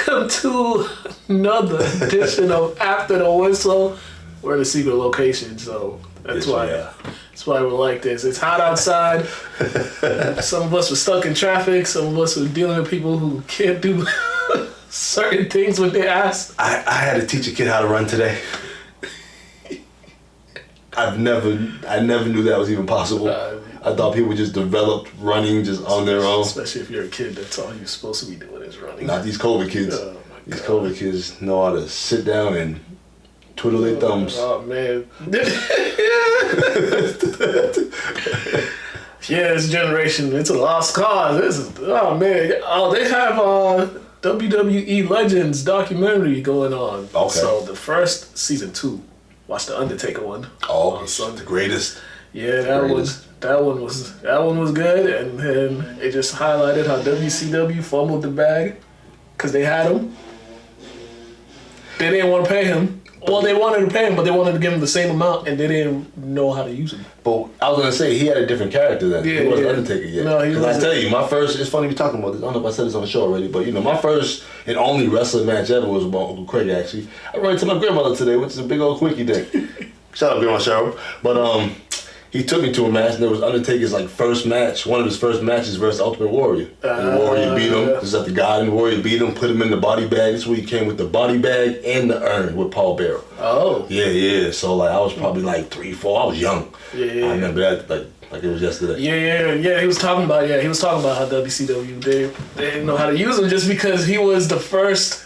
Welcome to another edition of After the Whistle. We're in a secret location, so that's why we're like this. It's hot outside. Some of us were stuck in traffic. Some of us were dealing with people who can't do certain things with their ass. I had to teach a kid how to run today. I never knew that was even possible. I thought people just developed running just on their own. Especially if you're a kid, that's all you're supposed to be doing is running. Not these COVID kids. Oh my these God. COVID kids know how to sit down and twiddle their thumbs. Oh man. Yeah, this generation, it's a lost cause. This is, oh man. Oh, they have WWE Legends documentary going on. Okay. So the first season 2, watch the Undertaker one. Oh, on Sunday. the greatest. Yeah, that one was good, and then it just highlighted how WCW fumbled the bag because they had him. They didn't want to pay him. Well, they wanted to pay him, but they wanted to give him the same amount, and they didn't know how to use him. But I was gonna say he had a different character then. Yeah, he wasn't yeah. Undertaker yet. No, he Because I wasn't. tell you, my first. It's funny we talking about this. I don't know if I said this on the show already, but my first and only wrestling match ever was about Uncle Craig. Actually, I ran to my grandmother today, which is a big old quickie day. Shout out Grandma Cheryl. But he took me to a match, and there was Undertaker's first match, one of his first matches versus Ultimate Warrior. The Warrior beat him. This is at the Garden. Warrior beat him, put him in the body bag. This is where he came with the body bag and the urn with Paul Bearer. Oh. Yeah. So I was probably 3, 4. I was young. Yeah. I remember that like it was yesterday. Yeah. He was talking about how WCW they didn't know how to use him just because he was the first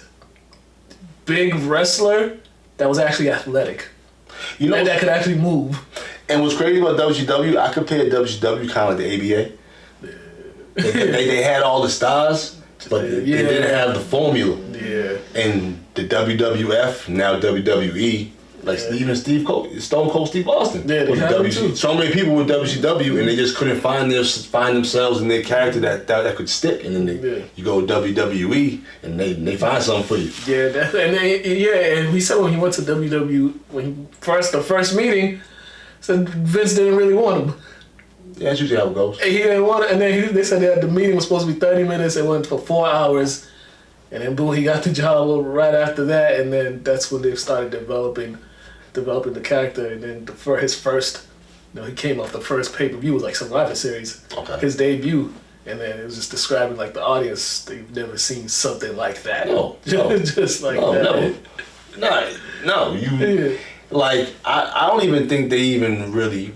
big wrestler that was actually athletic. And that could actually move. And what's crazy about WCW, I compare WCW kind of like the ABA. They had all the stars, but they didn't have the formula. Yeah. And the WWF, now WWE, even Stone Cold Steve Austin. Yeah, they was had him too. So many people with WCW, and they just couldn't find themselves in their character that could stick. And then you go WWE, and they find something for you. Yeah, and he said when he went to WWE, the first meeting, said Vince didn't really want him. Yeah, that's usually how it goes. And he didn't want it, and then they said that the meeting was supposed to be 30 minutes, it went for 4 hours, and then boom, he got the job right after that, and then that's when they started developing the character, and then for his first, he came off the first pay-per-view, it was Survivor Series, his debut, and then it was just describing the audience, they've never seen something like that. No. Just like that. No. I don't even think they even really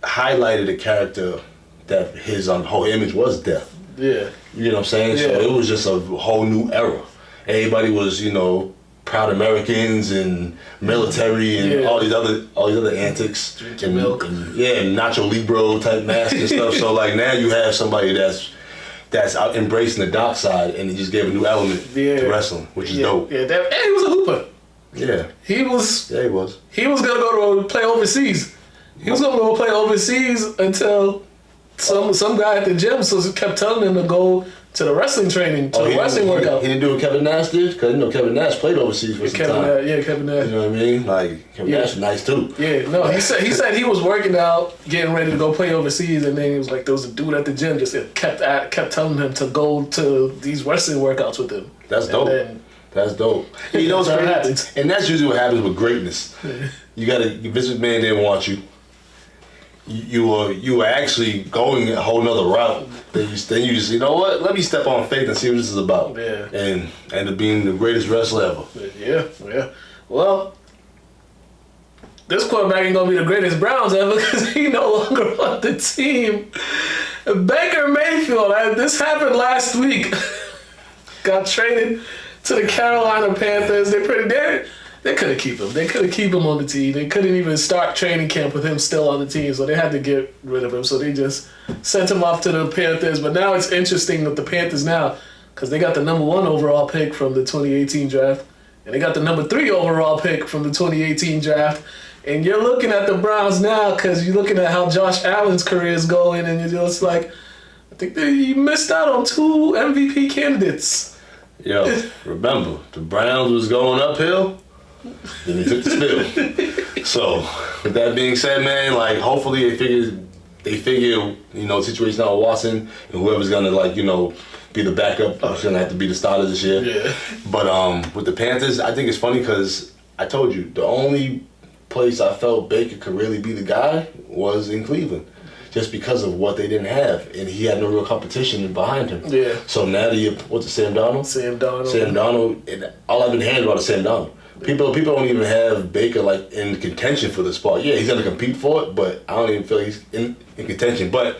highlighted a character that his whole image was death. Yeah. You know what I'm saying? Yeah. So it was just a whole new era. Everybody was, proud Americans and military and all these other antics. Drinking milk. And Nacho Libre type mask and stuff. So now you have somebody that's out embracing the dark side, and he just gave a new element to wrestling, which is dope. Yeah, and he was a hooper. Yeah. He was. Yeah, he was. He was gonna go to play overseas. He was gonna go play overseas until some guy at the gym kept telling him to go to the wrestling training, the wrestling workout. He didn't do what Kevin Nash did? Because Kevin Nash played overseas for some time. Kevin Nash. You know what I mean? Kevin Nash is nice too. Yeah, no, he said he was working out, getting ready to go play overseas, and then he was there was a dude at the gym just kept telling him to go to these wrestling workouts with him. That's dope. That's dope. You know what's crazy? And that's usually what happens with greatness. Vince McMahon didn't want you. You were actually going a whole nother route. Then you just, let me step on faith and see what this is about. Yeah. And end up being the greatest wrestler ever. Yeah. Well, this quarterback ain't gonna be the greatest Browns ever because he no longer on the team. Baker Mayfield, this happened last week. Got traded to the Carolina Panthers. They couldn't keep him. They couldn't keep him on the team. They couldn't even start training camp with him still on the team, so they had to get rid of him. So they just sent him off to the Panthers. But now it's interesting with the Panthers now because they got the number 1 overall pick from the 2018 draft, and they got the number 3 overall pick from the 2018 draft. And you're looking at the Browns now because you're looking at how Josh Allen's career is going, and you're just I think you missed out on 2 MVP candidates. Yo, remember, the Browns was going uphill. Then he took the spill. So, with that being said, man, hopefully they figure they figure, situation now with Watson and whoever's gonna be the backup is gonna have to be the starter this year. Yeah. But with the Panthers, I think it's funny because I told you the only place I felt Baker could really be the guy was in Cleveland. Just because of what they didn't have, and he had no real competition behind him. Yeah. So now Sam Darnold? Sam Darnold. Sam Darnold, and all I've been hearing about is Sam Darnold. People don't even have Baker in contention for the spot. Yeah, he's gonna compete for it, but I don't even feel he's in contention. But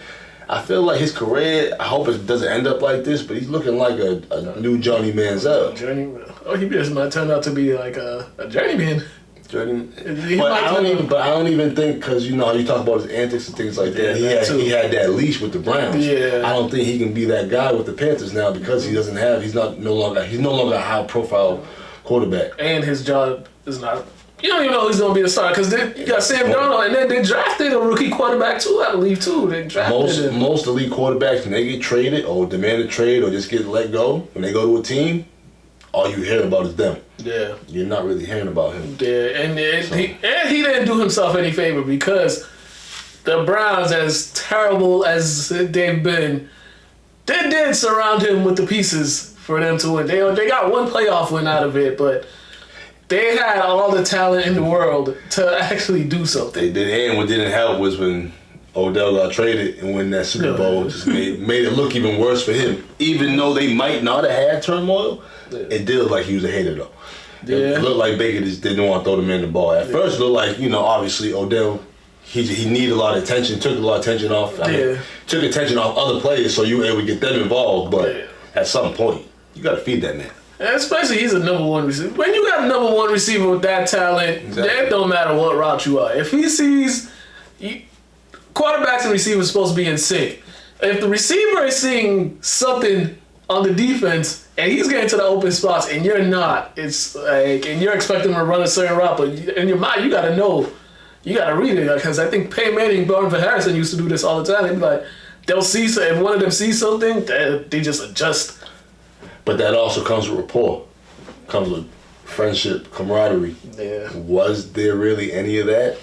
I feel like his career, I hope it doesn't end up like this, but he's looking like a new Johnny Manziel. Journeyman. Oh, he just might turn out to be like a journeyman. But I don't even think, because how you talk about his antics and things like that. He had that leash with the Browns. Yeah. I don't think he can be that guy with the Panthers now because he's no longer a high profile quarterback. And his job is not. You don't even know who's gonna be the starter because you got Sam Darnold, and then they drafted a rookie quarterback too. I believe too. They drafted him. Most elite quarterbacks, when they get traded or demand a trade or just get let go, when they go to a team, all you hear about is them. Yeah. You're not really hearing about him. Yeah, and he didn't do himself any favor because the Browns, as terrible as they've been, they did surround him with the pieces for them to win. They got one playoff win out of it, but they had all the talent in the world to actually do something. They did, and what didn't help was when Odell got traded and win that Super Bowl, just made it look even worse for him. Even though they might not have had turmoil, it did look like he was a hater though. Yeah. It looked like Baker just didn't want to throw the man the ball. At first, it looked like, obviously Odell, he needed a lot of attention, took a lot of attention off. Took attention off other players, so you were able to get them involved. But at some point, you got to feed that man. And especially he's a number one receiver. When you got a number one receiver with that talent, it don't matter what route you are. If he sees quarterbacks and receivers are supposed to be in sync. If the receiver is seeing something on the defense and he's getting to the open spots and you're not, it's like, and you're expecting him to run a certain route, but in your mind you gotta know, you gotta read it. Because I think Peyton Manning, Barton Harrison used to do this all the time. They'd be like, they'll see, if one of them sees something, they just adjust. But that also comes with rapport, comes with friendship, camaraderie. Yeah. Was there really any of that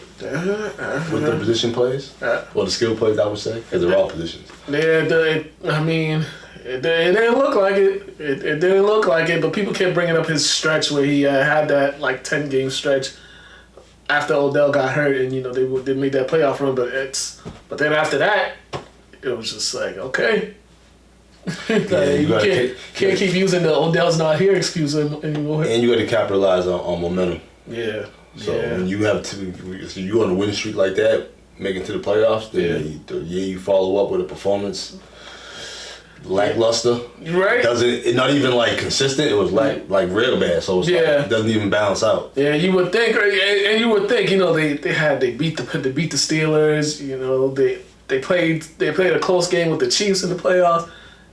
with the position plays? Or the skill plays, I would say? Because they're all positions. It didn't look like it. It didn't look like it, but people kept bringing up his stretch where he had that 10-game stretch after Odell got hurt, and they made that playoff run. But then after that, it was just like, okay. You can't keep using the Odell's not here excuse anymore. And you got to capitalize on momentum. Yeah. So when you have you on a win streak like that, making to the playoffs, then you follow up with a performance lackluster. Right. Not even consistent. It was real bad. So it's it doesn't even balance out. Yeah, you would think, and you would think, they beat the Steelers. They played a close game with the Chiefs in the playoffs,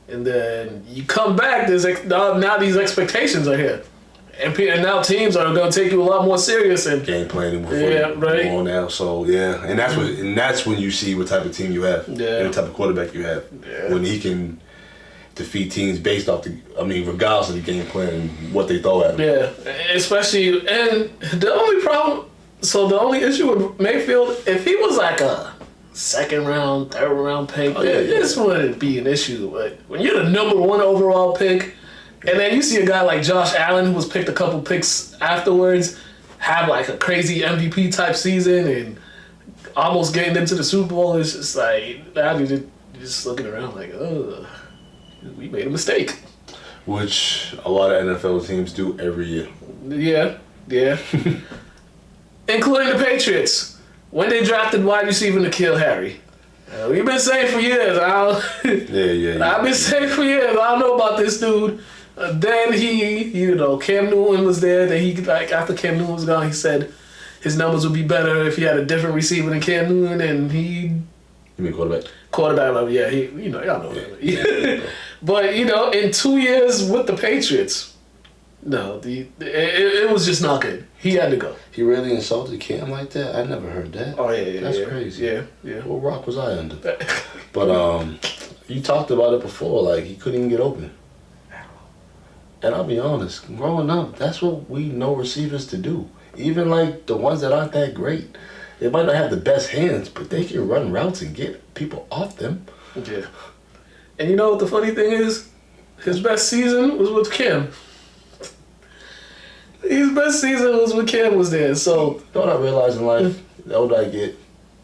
and then you come back. Now these expectations are here. And now teams are going to take you a lot more serious and game planning before you go on now. So and that's when you see what type of team you have, and what type of quarterback you have, when he can defeat teams based off regardless of the game plan and what they throw at him. Yeah, especially, and the only issue with Mayfield, if he was like a second round, third round pick, this wouldn't be an issue. But when you're the number one overall pick, and then you see a guy like Josh Allen, who was picked a couple picks afterwards, have a crazy MVP type season and almost getting them to the Super Bowl, it's just like, now you're just looking around like, oh, we made a mistake. Which a lot of NFL teams do every year. Yeah. Including the Patriots. When they drafted wide receiver N'Keal Harry. We've been saying for years. I've been saying for years, I don't know about this dude. Then Cam Newton was there. Then after Cam Newton was gone, he said his numbers would be better if he had a different receiver than Cam Newton, and You mean quarterback? Quarterback, yeah. Y'all know him. Yeah. But in 2 years with the Patriots, no, it was just not good. He had to go. He really insulted Cam like that? I never heard that. Oh yeah, that's crazy. Yeah. What rock was I under? But you talked about it before. He couldn't even get open. And I'll be honest, growing up, that's what we know receivers to do. Even the ones that aren't that great. They might not have the best hands, but they can run routes and get people off them. Yeah. And you know what the funny thing is? His best season was with Kim. His best season was when Kim was there. So, you know what I realize in life? The older I get,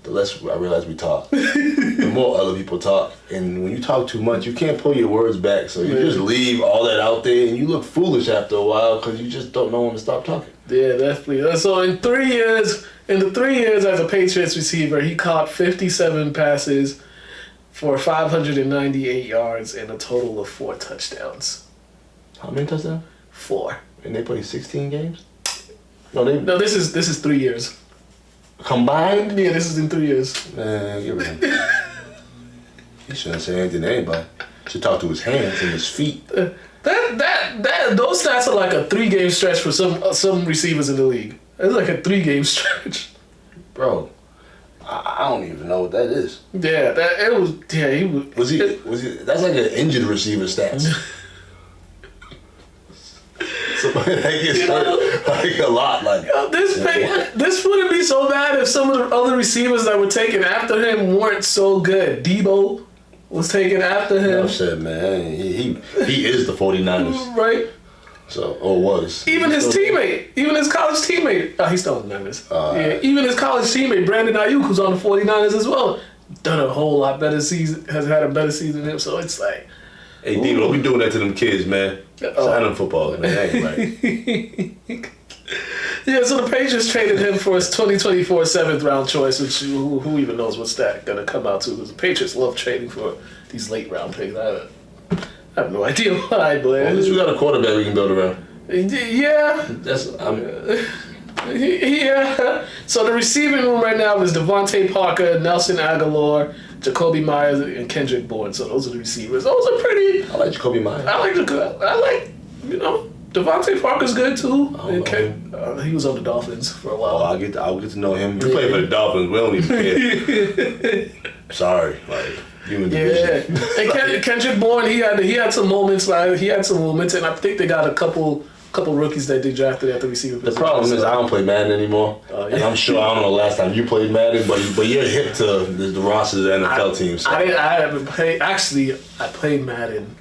the less I realize we talk. The more other people talk. And when you talk too much, you can't pull your words back. So you just leave all that out there and you look foolish after a while because you just don't know when to stop talking. Yeah, definitely. So in the 3 years as a Patriots receiver, he caught 57 passes for 598 yards and a total of 4 touchdowns. How many touchdowns? 4. And they played 16 games? No, this is 3 years. Combined? Yeah, this is in 3 years. Man, get rid of him. He shouldn't say anything to anybody. Should talk to his hands and his feet. Those stats are like a 3-game stretch for some receivers in the league. It's like a 3-game stretch. Bro, I don't even know what that is. Yeah, he Was he? That's like an injured receiver stats. Somebody that gets hurt like a lot. Like this wouldn't be so bad if some of the other receivers that were taken after him weren't so good. Debo was taken after him. No shit, man. He is the 49ers. Right. So, or was. Even his teammate, even his college teammate. Oh, he's still on the Niners. Even his college teammate, Brandon Ayuk, who's on the 49ers as well, done a whole lot better season, has had a better season than him. So it's like, hey, D, don't be doing that to them kids, man. Sign them football, man. That ain't right. Yeah, so the Patriots traded him for his 2024 7th round choice, which who even knows what's that gonna come out to? Because the Patriots love trading for these late round picks. I have no idea why, but Well, at least we got a quarterback we can build around. Yeah. Yeah. So the receiving room right now is Devontae Parker, Nelson Aguilar, Jacoby Myers, and Kendrick Bourne. So those are the receivers. Those are pretty. I like Jacoby Myers. I like Devontae Parker's good too. He was on the Dolphins for a while. I'll get to know him. You play for the Dolphins. We don't even care. Sorry, like you in division. And Kendrick Bourne, he had some moments. And I think they got a couple rookies that they drafted at the receiver position. The problem is I don't play Madden anymore, and I'm sure I don't know the last time you played Madden, but you're hip to the rosters of the NFL teams. So. I haven't played. Actually, I played Madden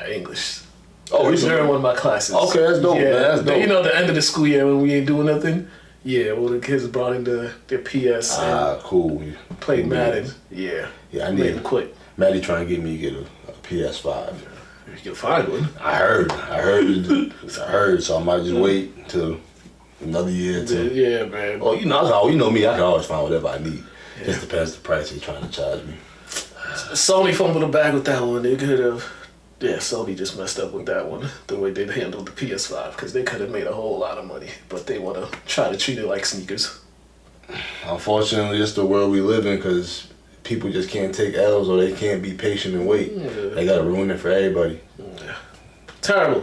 English. Oh, during one of my classes. Okay, that's dope, man. That's dope. You know, the end of the school year when we ain't doing nothing. Yeah, well, the kids brought in their PS. Cool. Played Madden. Yeah. Yeah, I made it quick. Maddie trying to get me to get a PS5. You can find one. I heard. So I might just wait till another year. Yeah, man. Oh, you know me. I can always find whatever I need. Yeah. Just depends the price they're trying to charge me. Sony fumbled the bag with that one. They could have. Yeah, Sony just messed up with that one, the way they handled the PS5, because they could have made a whole lot of money, but they want to try to treat it like sneakers. Unfortunately, it's the world we live in, because people just can't take L's or they can't be patient and wait. Yeah. They got to ruin it for everybody. Yeah. Terrible.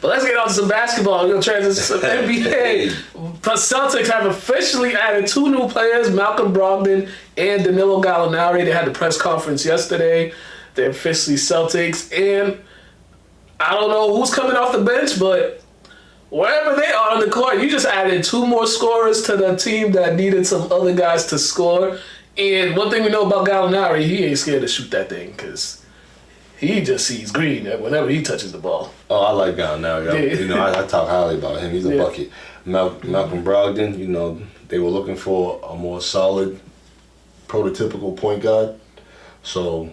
But let's get on to some basketball. We're going to transition to some NBA. Celtics have officially added 2 new players, Malcolm Brogdon and Danilo Gallinari. They had the press conference yesterday. They're officially Celtics, and I don't know who's coming off the bench, but wherever they are on the court, you just added 2 more scorers to the team that needed some other guys to score. And one thing we know about Gallinari, he ain't scared to shoot that thing because he just sees green whenever he touches the ball. Oh, I like Gallinari. Yeah. You know, I talk highly about him. He's a bucket. Malcolm Brogdon, you know, they were looking for a more solid, prototypical point guard. So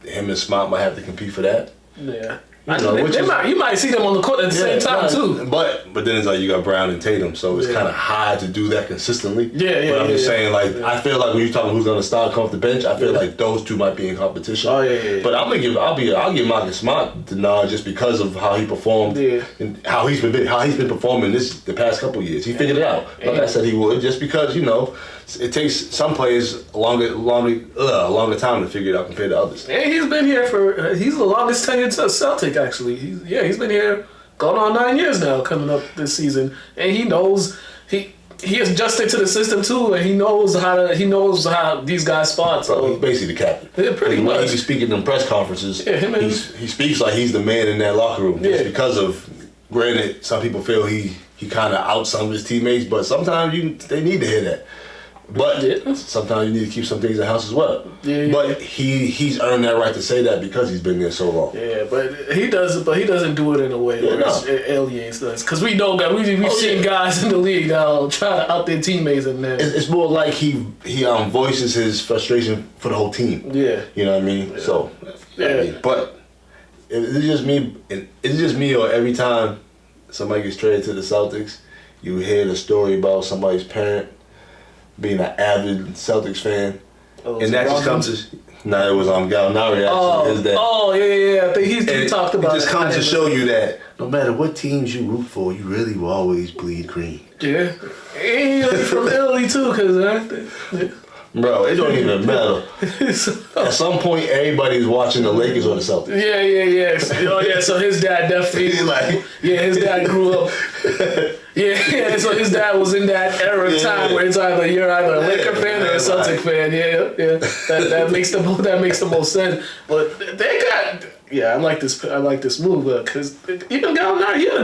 him and Smart might have to compete for that. Yeah. You might see them on the court at the same time too. But then it's like you got Brown and Tatum, so it's kind of hard to do that consistently. But I'm just saying, like, I feel like when you're talking who's gonna start, come off the bench, I feel like those 2 might be in competition. Oh yeah. But I'll give Marcus Smart the nod just because of how he performed and how he's been performing the past couple years. He figured it out. Like I said, he would, just because it takes some players a longer time to figure it out compared to others. And he's been here he's the longest tenured Celtic, actually. He's been here going on 9 years now coming up this season. And he knows, he has adjusted to the system too, and he knows how these guys spot. So he's basically the captain. Yeah, pretty much. When he's speaking in press conferences, he speaks like he's the man in that locker room. Just because of, granted, some people feel he kind of outs some of his teammates, but sometimes they need to hear that. But sometimes you need to keep some things in the house as well. Yeah. But he's earned that right to say that because he's been there so long. Yeah, but he doesn't do it in a way where it alienates us. Because we know that we've seen guys in the league now try to out their teammates and that. It's more like he voices his frustration for the whole team. Yeah. You know what I mean? Yeah. So, but it's just me or every time somebody gets traded to the Celtics, you hear the story about somebody's parent being an avid Celtics fan. And that just comes to... Nah, it was Gallinari actually. His dad. Oh, yeah. I think he talked about it. It just comes to show you that no matter what teams you root for, you really will always bleed green. Yeah. And he's from Italy, too, because... Bro, it don't even matter. At some point, everybody's watching the Lakers or the Celtics. Yeah. Oh, yeah, so his dad definitely... like... Yeah, his dad grew up... Yeah, so his dad was in that era of time where it's you're either a Laker fan or a Celtic fan. Yeah. That makes the most sense. But they got I like this move because even Gallinari, he had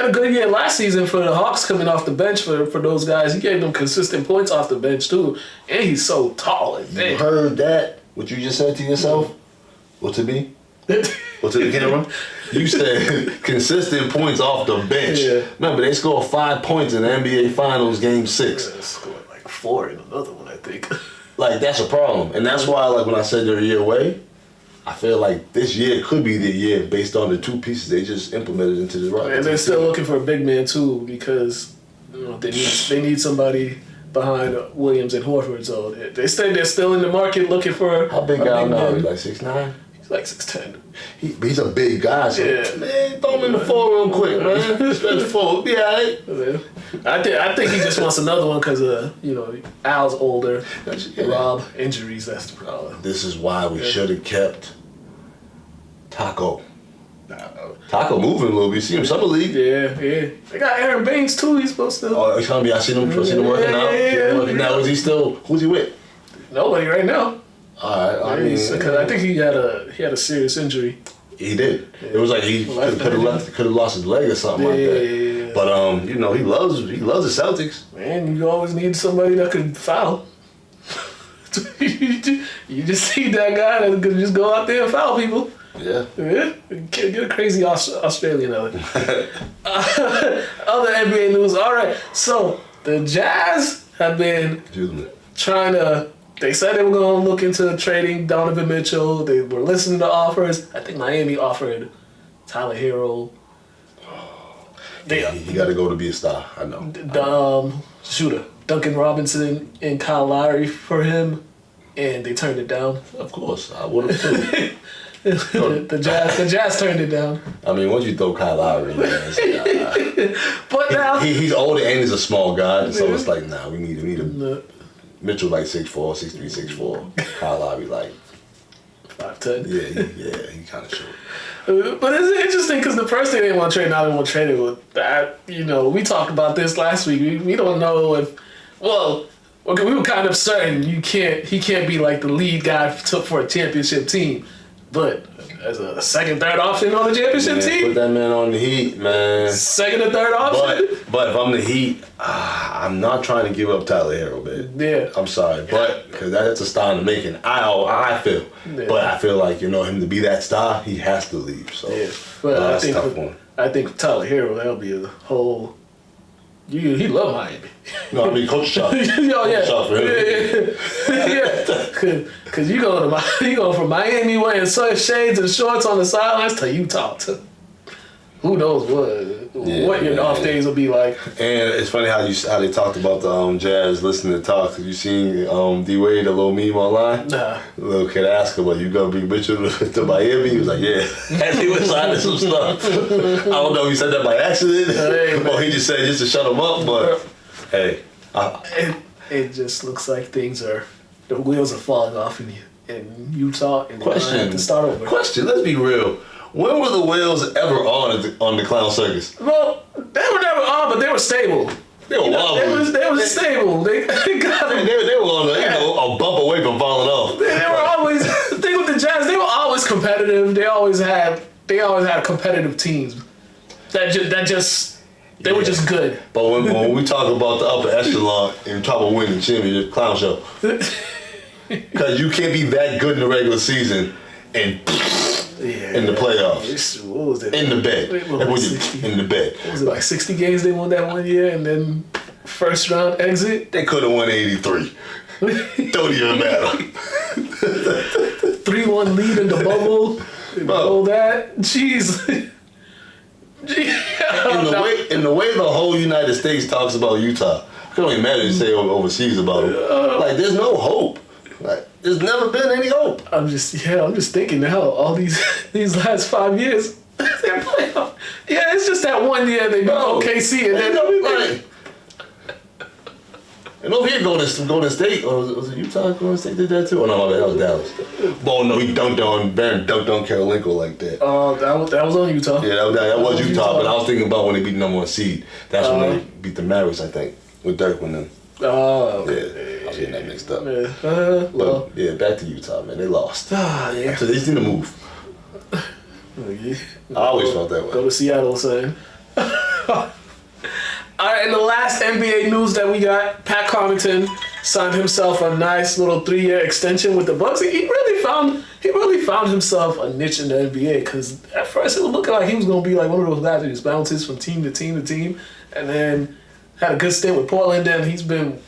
a good year last season for the Hawks coming off the bench for those guys. He gave them consistent points off the bench too, and he's so tall and big. You heard that? What you just said to yourself? Or to me? Or to the camera? You said consistent points off the bench. Yeah. Remember, they scored 5 points in the NBA Finals Game 6. They scored like 4 in another one, I think. Like, that's a problem. And that's why, like, when I said they're a year away, I feel like this year could be the year based on the 2 pieces they just implemented into the roster. And they're still looking for a big man, too, because they need somebody behind Williams and Horford. So they're still in the market looking for How big guy now? Like 6'9"? He's like 6'10". He's a big guy, so man, throw him in the floor real quick, man. Stretch the floor, be alright. I think he just wants another one because Al's older. Rob injuries, that's the problem. This is why we should have kept Taco. Taco moving a little bit. You see him summer league. Yeah. They got Aaron Baines too. He's supposed to. Oh, he's gonna be. I seen him working out. Working out. Is he still? Who's he with? Nobody right now. All right, because I think he had a serious injury. He did. Yeah. It was like he could have lost his leg or something like that. Yeah. But he loves the Celtics. Man, you always need somebody that could foul. You just need that guy that could just go out there and foul people. Yeah. Get a crazy Australian out. Other NBA news. All right, so the Jazz have been trying to. They said they were going to look into trading Donovan Mitchell. They were listening to offers. I think Miami offered Tyler Hero. He got to go to be a star. I know. Shooter Duncan Robinson and Kyle Lowry for him, and they turned it down. Of course, I would have too. The Jazz turned it down. I mean, once you throw Kyle Lowry, man, but now he's older and he's a small guy, so it's like, we need a. Mitchell like 6'4", 6'3", 6'4". Kyle Lowry like 5'10". Yeah, he kind of short. But it's interesting because the first thing they want to trade, now they want to trade it with that. We talked about this last week. We don't know if, we were kind of certain he can't be like the lead guy for a championship team, but as a second, third option on the championship team, put that man on the Heat, man. Second or third option. But if I'm the Heat, I'm not trying to give up Tyler Hero, man. Yeah. I'm sorry, but because that's a star in the making. I feel, but I feel like him to be that star, he has to leave. So but that's a tough one. I think Tyler Hero, that'll be a whole. He love Miami. No, I mean coach shot. Shot for him. Because you go from Miami wearing shades and shorts on the sidelines to Utah. Who knows what your off days will be like. And it's funny how they talked about the Jazz listening to talk. Have you seen D-Wade, a little meme online? Nah. The little kid asked him, you gonna bring Mitchell to Miami? He was like, yeah. And he was signing some stuff. I don't know if he said that by accident or he just said it just to shut him up, but hey. It just looks like the wheels are falling off in Utah and Question. Have to start over. Question, let's be real. When were the wheels ever on the clown circus? Well, they were never on, but they were stable. They were wobbly. They were stable. They were on a bump away from falling off. They were always. The thing with the Jazz, they were always competitive. They always had competitive teams. That just. They were just good. But when we talk about the upper echelon and talk about winning championship, clown show. Because you can't be that good in the regular season and in the playoffs. What was that? In the bed. In the bed. What was it, like 60 games they won that one year and then first round exit? They could have won 83. Don't even matter. 3-1 lead in the bubble. All that. Jeez. In the way the whole United States talks about Utah, I can't imagine you say overseas about them. Like, there's no hope. Like, there's never been any hope. I'm just thinking now, all these last 5 years, they're playoff. Yeah, it's just that one year they beat OKC and then like, and over here Golden State, or was it Utah? Golden State did that too? Oh no, my bad, that was Dallas. Well, no, Baron dunked on Karolinko like that. Oh, that was on Utah. Yeah, that was Utah, but I was thinking about when they beat the number 1 seed. That's when they beat the Mavericks, I think, with Dirk when them. Oh, okay. Yeah, I was getting that mixed up. Yeah. But yeah, back to Utah, man. They lost. Yeah. So they just need to move. I always felt that way. Go to Seattle, son. All right, and the last NBA news that we got, Pat Connaughton signed himself a nice little 3-year extension with the Bucks. He really found himself a niche in the NBA because at first it was looking like he was going to be like one of those guys that just bounces from team to team to team, and then had a good stint with Portland. Then he's been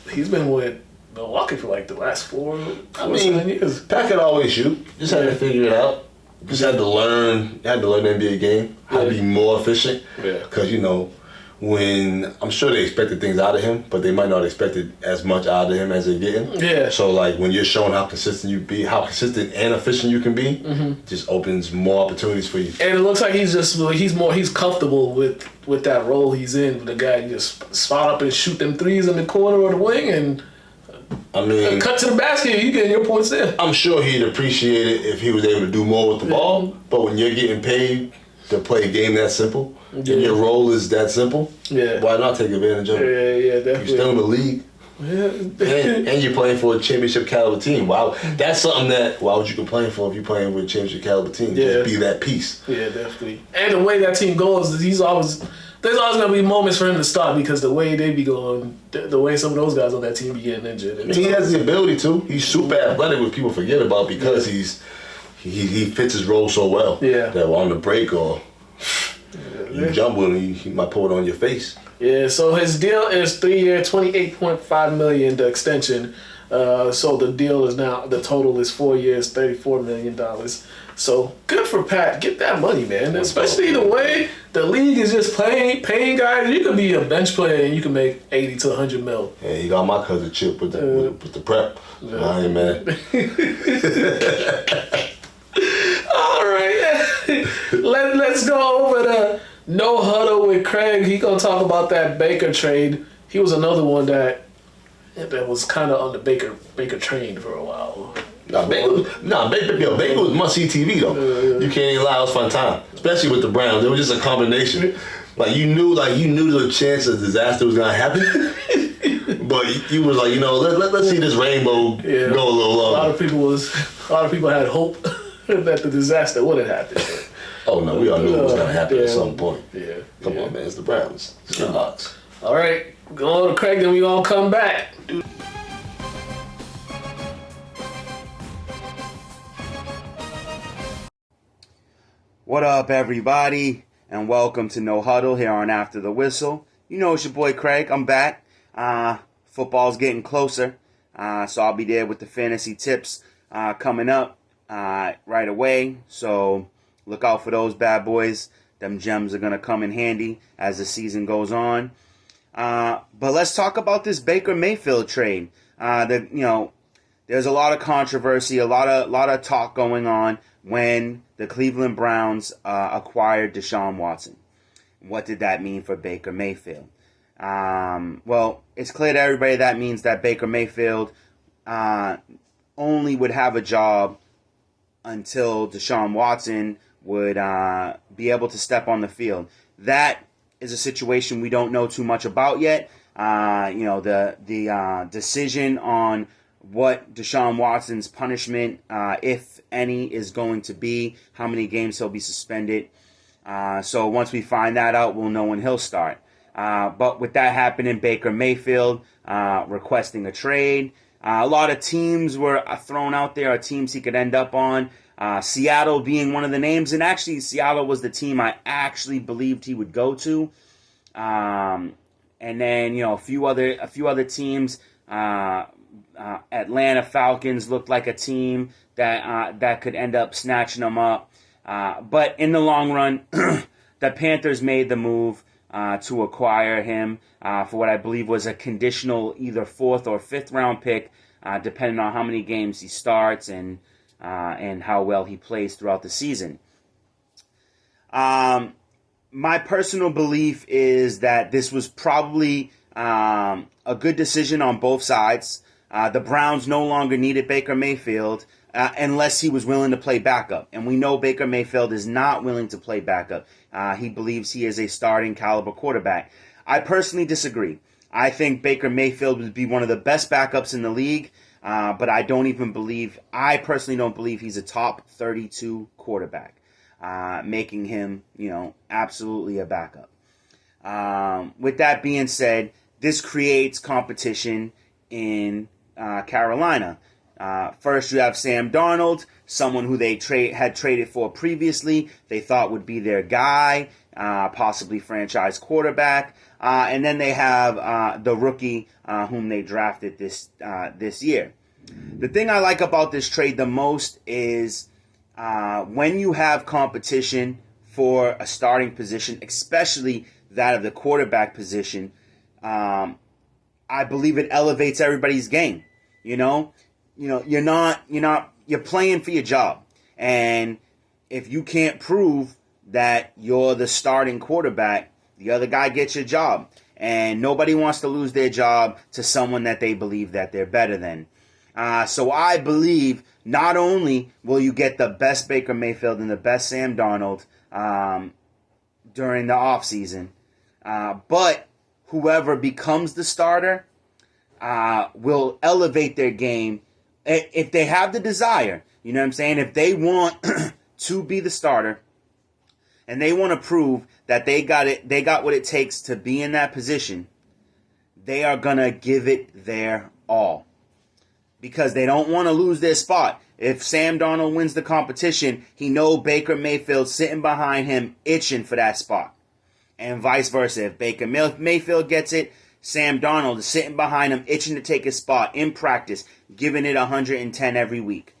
with Milwaukee for like the last 7 years. Pat could always shoot. Just had to figure it out. Just had to learn the NBA game, how to be more efficient. Yeah. Because when I'm sure they expected things out of him, but they might not expected as much out of him as they're getting. Yeah. So like when you're showing how consistent and efficient you can be, just opens more opportunities for you. And it looks like he's comfortable with that role he's in. The guy you just spot up and shoot them threes in the corner or the wing and cut to the basket. You getting your points there. I'm sure he'd appreciate it if he was able to do more with the ball. But when you're getting paid to play a game that simple, and your role is that simple, why not take advantage of it? Yeah, definitely. You're still in the league. Yeah. and you're playing for a championship caliber team. Wow, that's something that why would you complain for if you're playing with a championship caliber team? Yeah. Just be that piece. Yeah, definitely. And the way that team goes, there's always gonna be moments for him to start because the way they be going, the way some of those guys on that team be getting injured. He has the ability to. He's super athletic, which people forget about because he fits his role so well. Yeah. That on the break or you jump with him, he might pull it on your face. Yeah, so his deal is 3-year, $28.5 million, the extension. So the total is 4 years, $34 million. So good for Pat. Get that money, man. Especially the way the league is just paying guys. You could be a bench player and you can make 80 to 100 mil. Yeah, he got my cousin Chip with the prep. Yeah. I ain't mad. All right. Let's go over the No Huddle with Craig. He gonna talk about that Baker trade. He was another one that was kind of on the Baker train for a while. Baker was must-see TV though. You can't even lie, it was fun time, especially with the Browns. It was just a combination. Like you knew the chance of disaster was gonna happen, but you was like, let's see this rainbow go a little longer. A lot of people had hope that the disaster wouldn't happen. Oh no, we all knew it was gonna happen at some point. Yeah. Come on, man, it's the Browns. It's the Bucks. All right, go to Craig, then we gonna come back. What up, everybody, and welcome to No Huddle here on After the Whistle. It's your boy Craig. I'm back. Football's getting closer, so I'll be there with the fantasy tips coming up right away. So look out for those bad boys. Them gems are gonna come in handy as the season goes on. But let's talk about this Baker Mayfield trade. There's a lot of controversy, a lot of talk going on when the Cleveland Browns acquired Deshaun Watson. What did that mean for Baker Mayfield? Well, it's clear to everybody that means that Baker Mayfield only would have a job until Deshaun Watson would be able to step on the field. That is a situation we don't know too much about yet. The decision on what Deshaun Watson's punishment, if any, is going to be, how many games he'll be suspended. So once we find that out, we'll know when he'll start. But with that happening, Baker Mayfield requesting a trade. A lot of teams were thrown out there, teams he could end up on. Seattle being one of the names, and actually Seattle was the team I actually believed he would go to. And then a few other teams. Atlanta Falcons looked like a team that could end up snatching him up. But in the long run, the Panthers made the move to acquire him for what I believe was a conditional either 4th or 5th round pick, depending on how many games he starts and how well he plays throughout the season. My personal belief is that this was probably a good decision on both sides. The Browns no longer needed Baker Mayfield unless he was willing to play backup. And we know Baker Mayfield is not willing to play backup. He believes he is a starting caliber quarterback. I personally disagree. I think Baker Mayfield would be one of the best backups in the league, but I personally don't believe he's a top 32 quarterback, making him, absolutely a backup. With that being said, this creates competition in Carolina. First, you have Sam Darnold, someone who they had traded for previously. They thought would be their guy, possibly franchise quarterback. And then they have the rookie whom they drafted this year. The thing I like about this trade the most is when you have competition for a starting position, especially that of the quarterback position, I believe it elevates everybody's game. You're playing for your job. And if you can't prove that you're the starting quarterback, the other guy gets your job. And nobody wants to lose their job to someone that they believe that they're better than. So I believe not only will you get the best Baker Mayfield and the best Sam Darnold during the offseason, but whoever becomes the starter will elevate their game if they have the desire. You know what I'm saying? If they want to be the starter and they want to prove that they got what it takes to be in that position, they are going to give it their all. Because they don't want to lose their spot. If Sam Darnold wins the competition, he knows Baker Mayfield sitting behind him itching for that spot. And vice versa. If Baker Mayfield gets it, Sam Darnold is sitting behind him itching to take his spot in practice, giving it 110 every week.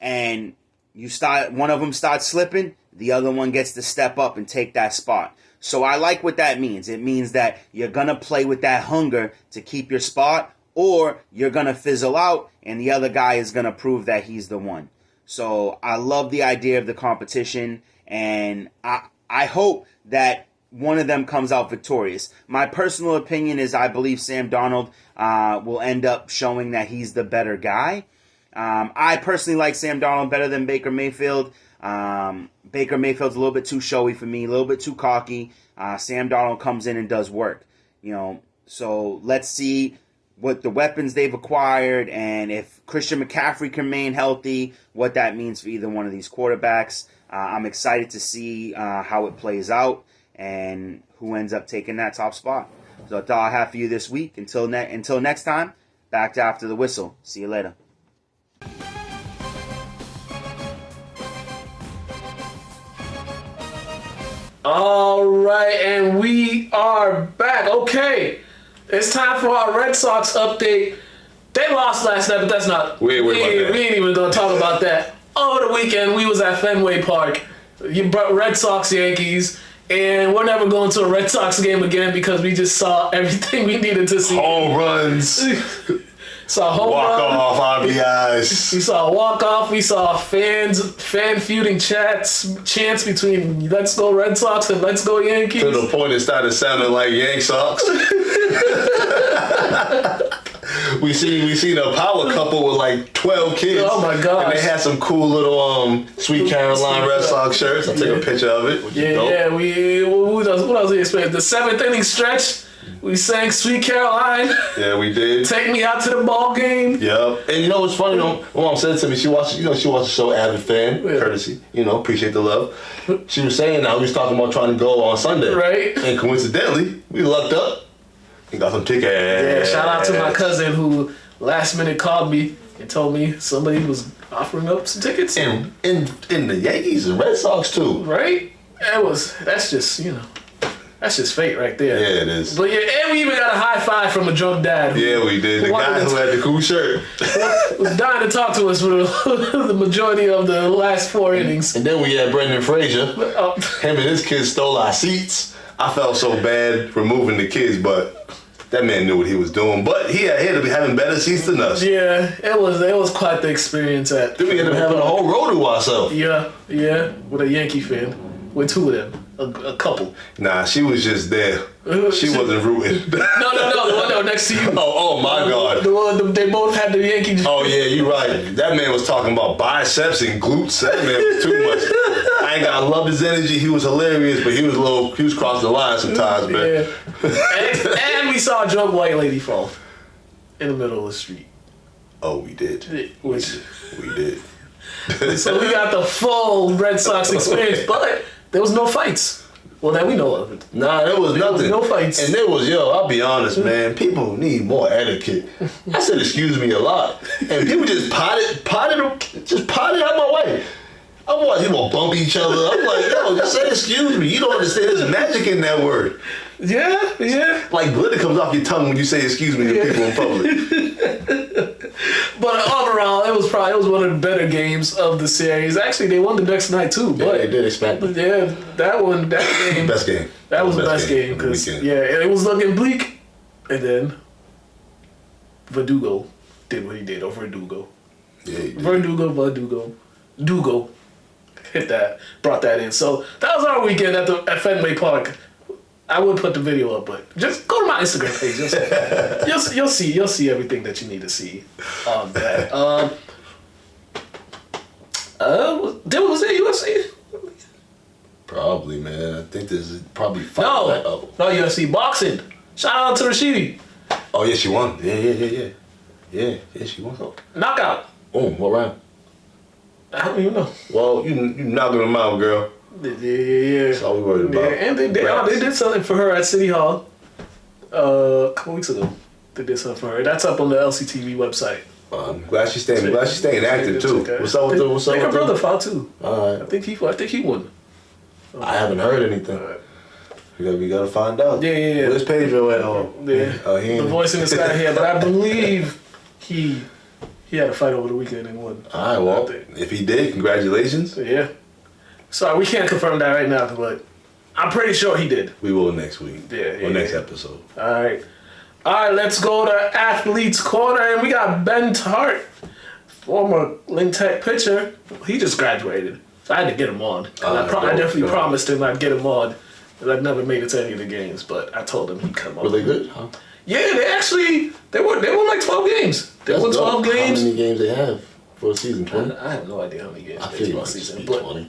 And one of them starts slipping, the other one gets to step up and take that spot. So I like what that means. It means that you're going to play with that hunger to keep your spot, or you're going to fizzle out and the other guy is going to prove that he's the one. So I love the idea of the competition, and I hope that one of them comes out victorious. My personal opinion is I believe Sam Darnold will end up showing that he's the better guy. I personally like Sam Darnold better than Baker Mayfield. Baker Mayfield's a little bit too showy for me, a little bit too cocky. Sam Darnold comes in and does work. So let's see what the weapons they've acquired, and if Christian McCaffrey can remain healthy, what that means for either one of these quarterbacks. I'm excited to see how it plays out and who ends up taking that top spot. So that's all I have for you this week. Until next time, back to After the Whistle. See you later. All right, and we are back. Okay, it's time for our Red Sox update. They lost last night, but that's not. We ain't even gonna talk about that. Over the weekend, we was at Fenway Park. You brought Red Sox Yankees, and we're never going to a Red Sox game again because we just saw everything we needed to see. Home runs. Saw home walk-off RBIs. We saw a walk-off. We saw fan feuding chants between Let's Go Red Sox and Let's Go Yankees. To the point it started sounding like Yank Sox. we seen a power couple with like 12 kids. Oh my gosh. And they had some cool little Sweet Caroline Red Sox shirts. I took a picture of it. Yeah. What else we expect? The 7th inning stretch. We sang Sweet Caroline. Yeah, we did. Take me out to the ball game. Yep. And you know what's funny? My mom said to me, she watched the show, avid fan, courtesy. Appreciate the love. She was saying now we was talking about trying to go on Sunday. Right. And coincidentally, we lucked up and got some tickets. Yeah, shout out to my cousin who last minute called me and told me somebody was offering up some tickets. And the Yankees and Red Sox too. Right? That's just fate right there. Yeah, it is. But yeah, and we even got a high five from a drunk dad. Yeah, we did. The guy who had the cool shirt. Was dying to talk to us for the majority of the last 4 innings. And then we had Brendan Fraser. Him and his kids stole our seats. I felt so bad removing the kids, but that man knew what he was doing. But he had to be having better seats than us. Yeah, it was quite the experience at. Then we ended up having a whole row to ourselves. Yeah, with a Yankee fan, with 2 of them. A couple. Nah, she was just there. She wasn't rooting. No, the one that was next to you. Oh my God. The one they both had the Yankee. Oh yeah, you're right. That man was talking about biceps and glutes. That man was too much. I love his energy. He was hilarious, but he was crossing the line sometimes, man. Yeah. and we saw a drunk white lady fall in the middle of the street. Oh, we did. We did. So we got the full Red Sox experience, but there was no fights. Well, that we know of it. Nah, there was nothing. No fights. And I'll be honest, man, people need more etiquette. I said excuse me a lot. And people just potted out my way. I'm watching people bump each other. I'm like, yo, just say excuse me. You don't understand there's magic in that word. Yeah. Like glitter comes off your tongue when you say excuse me to people in public. But overall, it was one of the better games of the series. Actually, they won the next night too. Yeah, but they did expect it. Yeah, that game. Best game. That was the best game because it was looking bleak, and then Verdugo did what he did. Verdugo. Yeah, he did. Dugo hit that, brought that in. So that was our weekend at Fenway Park. I would put the video up, but just go to my Instagram page. You'll see everything that you need to see on that. Was it UFC? Probably, man. I think this is probably fight. No, UFC boxing. Shout out to Rashidi. Oh yeah, she won. Yeah, she won. Knockout. Oh, what round? I don't even know. Well, you knocking them out, girl. Yeah. That's all we worried about. Yeah, and they did something for her at City Hall a couple weeks ago. They did something for her. That's up on the LCTV website. I'm glad she's staying active too. What's up with her brother fought too. All right. I think he won. I haven't heard anything. We gotta find out. Yeah. Where's Pedro at? The voice in the sky here, but I believe he had a fight over the weekend and won. All right, well, if he did, congratulations. Yeah. Sorry, we can't confirm that right now, but I'm pretty sure he did. We will next week. Yeah. Next episode. All right, let's go to Athlete's Corner, and we got Ben Tart, former Lynn Tech pitcher. He just graduated, so I had to get him on. I definitely promised him I'd get him on, and I've never made it to any of the games, but I told him he'd come on. Were they good? Huh? Yeah, they won like 12 games. They won 12 games. How many games they have for a season? 20? I have no idea how many games I they feel did like this season, but 20.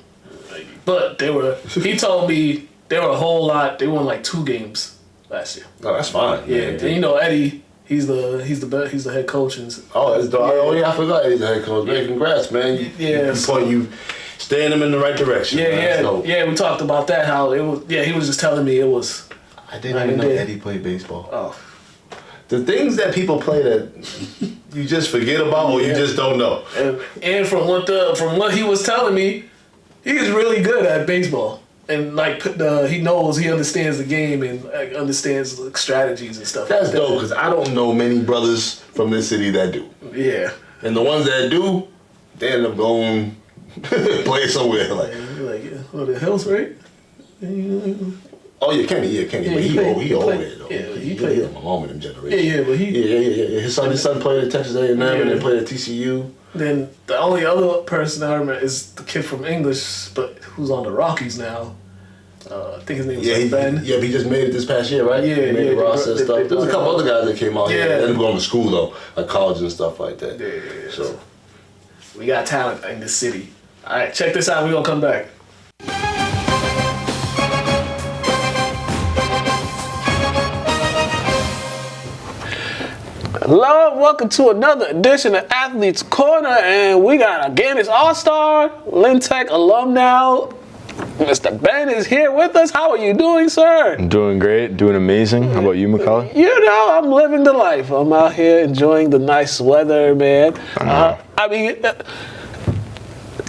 But they were. He told me they were a whole lot. They won like 2 games last year. Oh, that's fine. Yeah, and Eddie, he's the head coach. And I forgot Eddie's the head coach. Man, congrats, man. You steering them in the right direction. Yeah. We talked about that. How it was. Yeah, he was just telling me it was. I didn't even know Eddie played baseball. Oh. The things that people play that you just forget about or you just don't know. And from what he was telling me, he's really good at baseball. And he understands the game and understands strategies and stuff. That's dope because I don't know many brothers from this city that do. Yeah. And the ones that do, they end up going play somewhere the Hills, right? Oh yeah, Kenny. But he old man though. Yeah, he played my mom and them generation. Yeah, but he His son played at Texas A&M and then played at TCU. Then the only other person I remember is the kid from English, but who's on the Rockies now. I think his name was Ben. Yeah, but he just made it this past year, right? Yeah, he made the roster and stuff. There was a couple other guys that came out here. They ended up going to school though, like college and stuff like that. Yeah. So we got talent in this city. All right, check this out. We're gonna come back. Hello, welcome to another edition of Athletes Corner, and we got a Guinness All-Star, Lynn Tech alum now. Mr. Ben is here with us. How are you doing, sir? I'm doing great, doing amazing. How about you, Mukala? You know, I'm living the life. I'm out here enjoying the nice weather, man.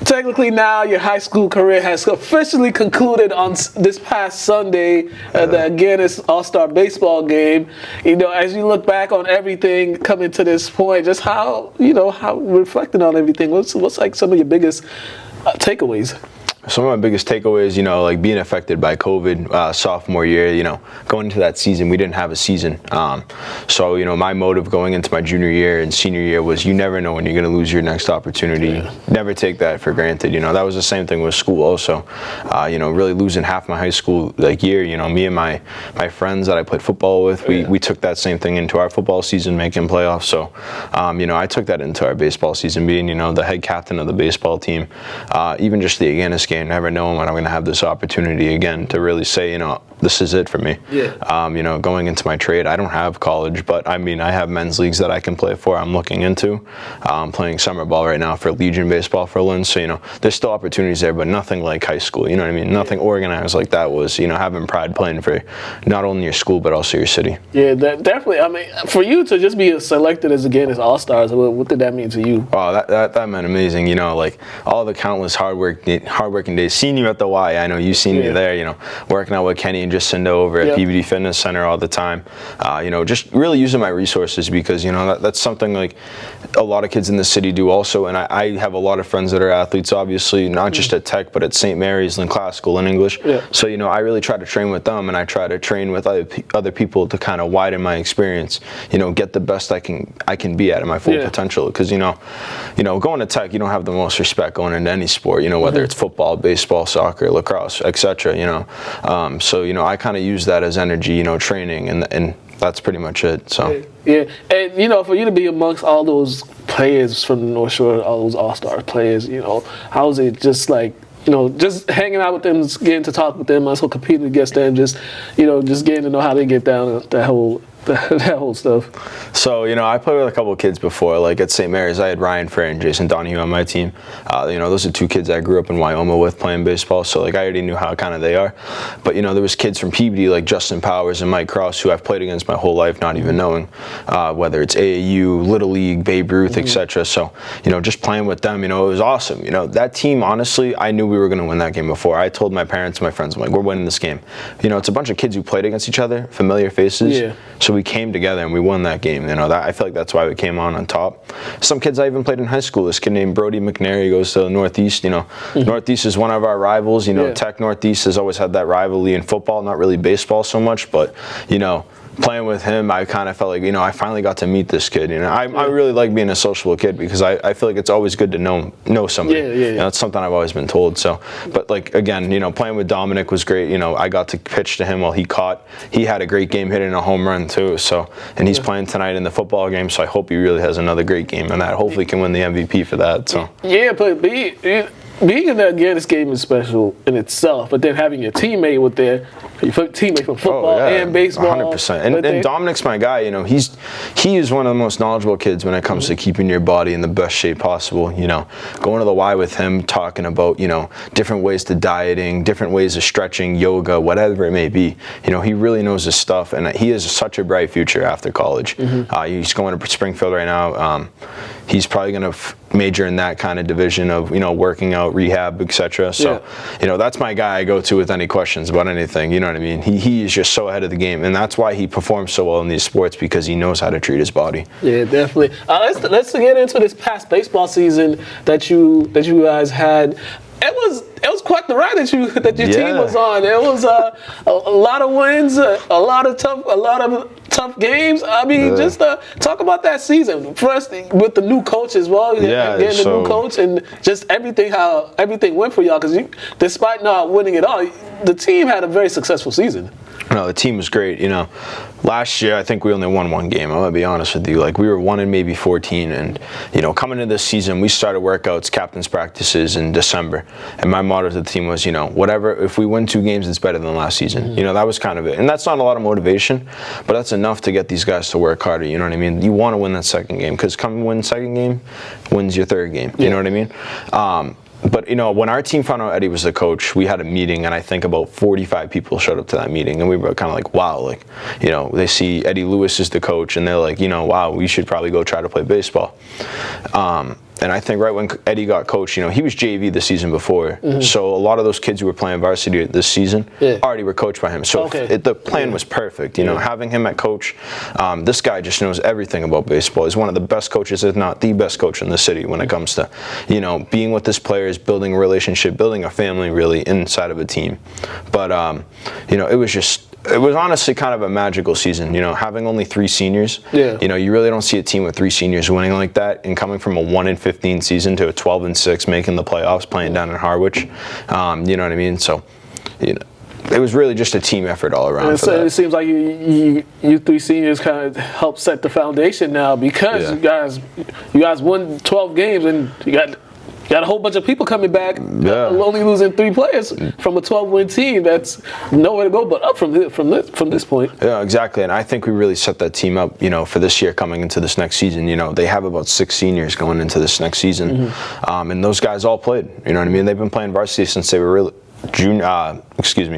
Technically now your high school career has officially concluded on this past Sunday at the Guinness All-Star baseball game. You know, as you look back on everything coming to this point, just how reflecting on everything, what's like some of your biggest takeaways? Some of my biggest takeaways, like being affected by COVID sophomore year, going into that season, we didn't have a season. So, my motive going into my junior year and senior year was you never know when you're going to lose your next opportunity. Yeah. Never take that for granted. That was the same thing with school also. Really losing half my high school year, me and my friends that I played football with, we took that same thing into our football season, making playoffs. So, I took that into our baseball season, being, the head captain of the baseball team, even just the Guinness game, never knowing when I'm going to have this opportunity again to really say, this is it for me. Yeah. Going into my trade, I don't have college, but I have men's leagues that I can play for. I'm looking into playing summer ball right now for Legion baseball for Lynn. So, there's still opportunities there, but nothing like high school. You know what I mean? Nothing organized like that was, having pride playing for not only your school, but also your city. Yeah, definitely. For you to just be selected as again as All-Stars, what did that mean to you? Oh, that meant amazing. All the countless hardworking days. Seeing you at the Y, I know you've seen me there, working out with Kenny and Jacinda over at PBD Fitness Center all the time. Just really using my resources because, that's something like a lot of kids in the city do also. And I have a lot of friends that are athletes, obviously, not just at Tech, but at St. Mary's, Lynn Classical, and English. Yeah. So, I really try to train with them and I try to train with other people to kind of widen my experience, get the best I can be at my full potential. Because, going to Tech, you don't have the most respect going into any sport, whether it's football, baseball, soccer, lacrosse, etc. So I kind of use that as energy, training, and that's pretty much it. So yeah, and for you to be amongst all those players from the North Shore, all those All-Star players, how is it just like? Just hanging out with them, just getting to talk with them, also competing against them, just getting to know how they get down that whole stuff. So, I played with a couple of kids before. Like at St. Mary's, I had Ryan Frey and Jason Donahue on my team. Those are two kids I grew up in Wyoming with playing baseball. So, I already knew how kind of they are. But, there was kids from PBD like Justin Powers and Mike Cross who I've played against my whole life, not even knowing whether it's AAU, Little League, Babe Ruth, etc. So, just playing with them, it was awesome. That team, honestly, I knew we were going to win that game before. I told my parents and my friends, I'm like, we're winning this game. It's a bunch of kids who played against each other, familiar faces. Yeah. So we came together and we won that game. I feel like that's why we came on top. Some kids I even played in high school. This kid named Brody McNary goes to the Northeast. Northeast is one of our rivals. Tech Northeast has always had that rivalry in football, not really baseball so much, but playing with him, I kind of felt like, I finally got to meet this kid. I really like being a sociable kid because I feel like it's always good to know somebody. Yeah. That's something I've always been told. So, but again, playing with Dominic was great. I got to pitch to him while he caught. He had a great game hitting a home run too. So, and he's playing tonight in the football game. So I hope he really has another great game and that hopefully can win the MVP for that. So. Yeah, but being in that Guinness game is special in itself, but then having your teammate from football and baseball. 100%. And Dominic's my guy. He is one of the most knowledgeable kids when it comes to keeping your body in the best shape possible. Going to the Y with him, talking about, different ways to dieting, different ways of stretching, yoga, whatever it may be. He really knows his stuff, and he has such a bright future after college. He's going to Springfield right now. He's probably going to major in that kind of division of, working out, rehab, etc. So, that's my guy I go to with any questions about anything. You know what I mean? He is just so ahead of the game, and that's why he performs so well in these sports because he knows how to treat his body. Yeah, definitely. Let's get into this past baseball season that you guys had. It was quite the ride that your team was on. It was a lot of wins, a lot of tough games. Just talk about that season first with the new coach as well. Getting the new coach and just how everything went for y'all. Because despite not winning it all, the team had a very successful season. No, the team was great. Last year I think we only won one game. I'm gonna be honest with you. Like we were 1 in maybe 14, and coming into this season, we started workouts, captain's practices in December, and my motto to the team was, whatever. If we win 2 games, it's better than last season. That was kind of it, and that's not a lot of motivation, but that's enough to get these guys to work harder. You know what I mean? You want to win that second game because come win second game, wins your third game. You know what I mean? But, when our team found out Eddie was the coach, we had a meeting, and I think about 45 people showed up to that meeting, and we were kind of like, wow, they see Eddie Lewis is the coach, and they're like, wow, we should probably go try to play baseball. And I think right when Eddie got coach, he was JV the season before. So a lot of those kids who were playing varsity this season already were coached by him. So the plan was perfect. Having him at coach, this guy just knows everything about baseball. He's one of the best coaches, if not the best coach in the city when it comes to, being with his players, building a relationship, building a family really inside of a team. But, it was honestly kind of a magical season, having only 3 seniors. Yeah. You really don't see a team with 3 seniors winning like that, and coming from a 1 in 15 season to a 12 and 6, making the playoffs, playing down in Harwich. You know what I mean? So, it was really just a team effort all around. So it seems like you 3 seniors kind of helped set the foundation now because you guys won 12 games and you got a whole bunch of people coming back, only losing 3 players from a 12-win team. That's nowhere to go but up from this point. Yeah, exactly. And I think we really set that team up, for this year coming into this next season. They have about 6 seniors going into this next season, and those guys all played. You know what I mean? They've been playing varsity since they were really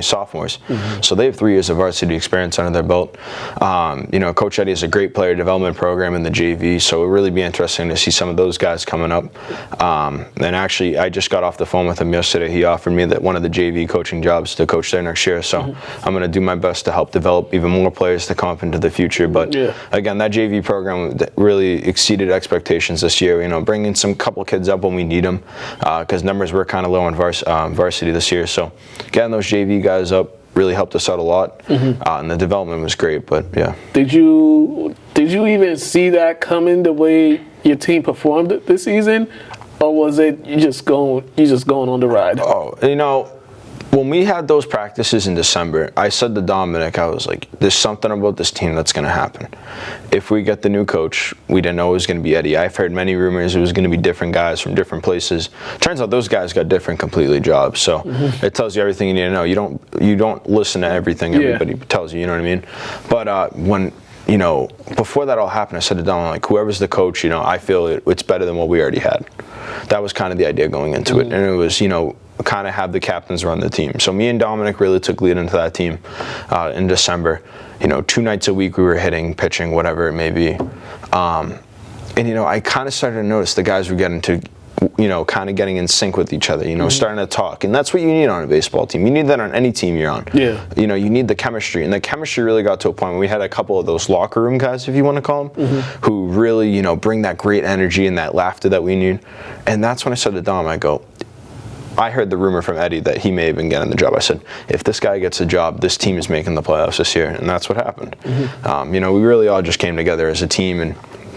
sophomores. So they have 3 years of varsity experience under their belt. Coach Eddie has a great player development program in the JV, so it'll really be interesting to see some of those guys coming up. And actually, I just got off the phone with him yesterday. He offered me that one of the JV coaching jobs to coach there next year. So I'm going to do my best to help develop even more players to come up into the future. But again, that JV program really exceeded expectations this year. Bringing some couple kids up when we need them, because numbers were kind of low on varsity this year. So getting those JV guys up really helped us out a lot, and the development was great. But did you even see that coming the way your team performed this season, or was it you just going on the ride? Oh, when we had those practices in December, I said to Dominic, I was like, there's something about this team that's going to happen. If we get the new coach, we didn't know it was going to be Eddie. I've heard many rumors it was going to be different guys from different places. Turns out those guys got different completely jobs. So it tells you everything you need to know. You don't listen to everything everybody tells you, you know what I mean? But when before that all happened, I said to Dominic, like, whoever's the coach, I feel it's better than what we already had. That was kind of the idea going into it. And it was, kind of have the captains run the team. So me and Dominic really took lead into that team in December. 2 nights a week we were hitting, pitching, whatever it may be. And I kind of started to notice the guys were getting to, kind of getting in sync with each other, starting to talk. And that's what you need on a baseball team. You need that on any team you're on. Yeah. You need the chemistry. And the chemistry really got to a point where we had a couple of those locker room guys, if you want to call them, who really, bring that great energy and that laughter that we need. And that's when I said to Dom, I heard the rumor from Eddie that he may have been getting the job. I said, if this guy gets a job, this team is making the playoffs this year. And that's what happened. We really all just came together as a team, and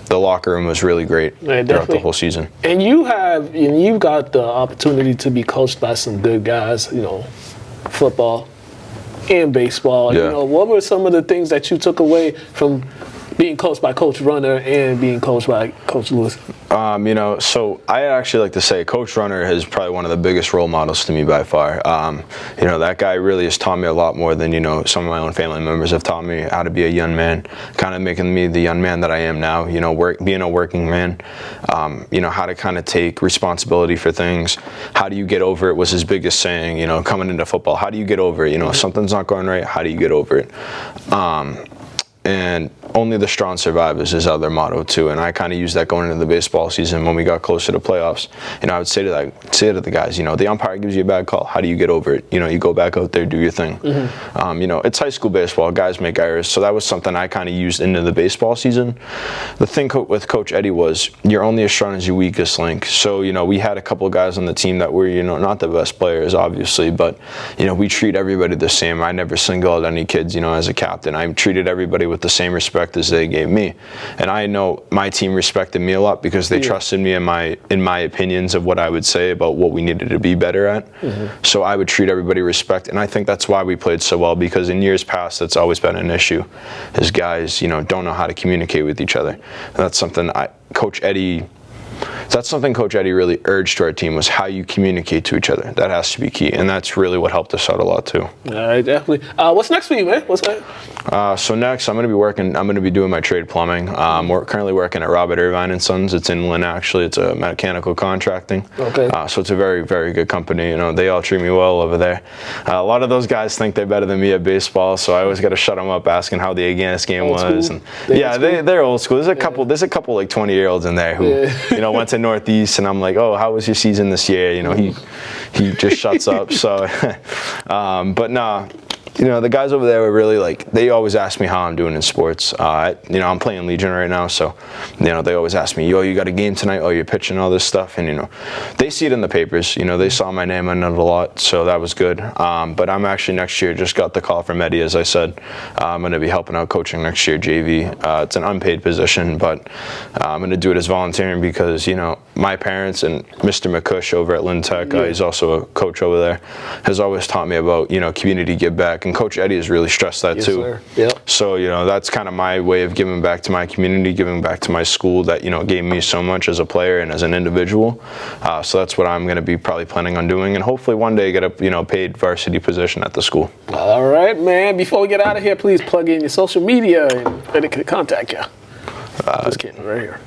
the locker room was really great throughout the whole season. And you've got the opportunity to be coached by some good guys, football and baseball. Yeah. What were some of the things that you took away from being coached by Coach Runner and being coached by Coach Lewis? So I actually like to say Coach Runner is probably one of the biggest role models to me by far. That guy really has taught me a lot more than, some of my own family members have taught me how to be a young man, kind of making me the young man that I am now, being a working man, how to kind of take responsibility for things. How do you get over it was his biggest saying, coming into football. How do you get over it? If something's not going right, how do you get over it? And only the strong survive is his other motto too, and I kind of used that going into the baseball season when we got closer to playoffs. I would say to the guys, the umpire gives you a bad call. How do you get over it? You go back out there, do your thing. It's high school baseball. Guys make errors, so that was something I kind of used into the baseball season. The thing with Coach Eddie was you're only as strong as your weakest link. So we had a couple of guys on the team that were not the best players, obviously, but we treat everybody the same. I never singled out any kids, as a captain. I treated everybody with the same respect respect as they gave me. And I know my team respected me a lot because they trusted me in my opinions of what I would say about what we needed to be better at. So I would treat everybody respect, and I think that's why we played so well, because in years past that's always been an issue, is guys, don't know how to communicate with each other. And that's something Coach Eddie really urged to our team, was how you communicate to each other. That has to be key, and that's really what helped us out a lot too. All right, definitely. What's next for you, man? What's that? So next, I'm going to be doing my trade plumbing. We're currently working at Robert Irvine and Sons. It's in Lynn, actually. It's a mechanical contracting. Okay. So it's a very, very good company. They all treat me well over there. A lot of those guys think they're better than me at baseball, so I always got to shut them up asking how the Aganis game was. And they're old school. There's a couple like 20-year-olds in there who went to Northeast, and I'm like, oh, how was your season this year? He just shuts up. So, but no. The guys over there were really they always ask me how I'm doing in sports. I'm playing Legion right now, so, they always ask me, yo, you got a game tonight? Oh, you're pitching, all this stuff. And, they see it in the papers. They saw my name on it a lot, so that was good. But I'm actually next year, just got the call from Eddie, as I said. I'm going to be helping out coaching next year, JV. It's an unpaid position, but I'm going to do it as volunteering because, my parents and Mr. McCush over at Lynn Tech, he's also a coach over there, has always taught me about, community give back. And Coach Eddie has really stressed that too. Sir. Yep. So, that's kind of my way of giving back to my community, giving back to my school that, gave me so much as a player and as an individual. So that's what I'm going to be probably planning on doing, and hopefully one day get a, paid varsity position at the school. All right, man. Before we get out of here, please plug in your social media and where they can contact you. Just kidding. Right here.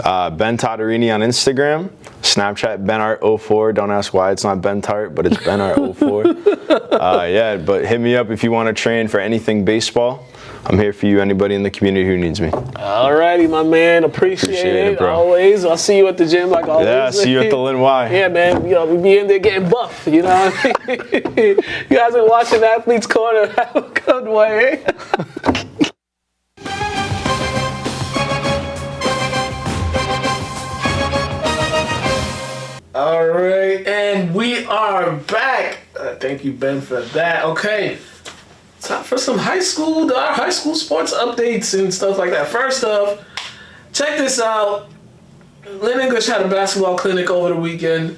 Ben Tartarini on Instagram, Snapchat BenArt04. Don't ask why it's not Ben Tart, but it's BenArt04. But hit me up if you want to train for anything baseball. I'm here for you, anybody in the community who needs me. All righty, my man. Appreciate it, bro. Always. I'll see you at the gym like always. Yeah, see you at the Lynn Y. Yeah, man. We be in there getting buff. You know what I mean? You guys been watching Athlete's Corner. Have a good one, eh? All right, and we are back. Thank you, Ben, for that. Okay, time for some high school sports updates and stuff like that. First off, check this out. Lynn English had a basketball clinic over the weekend.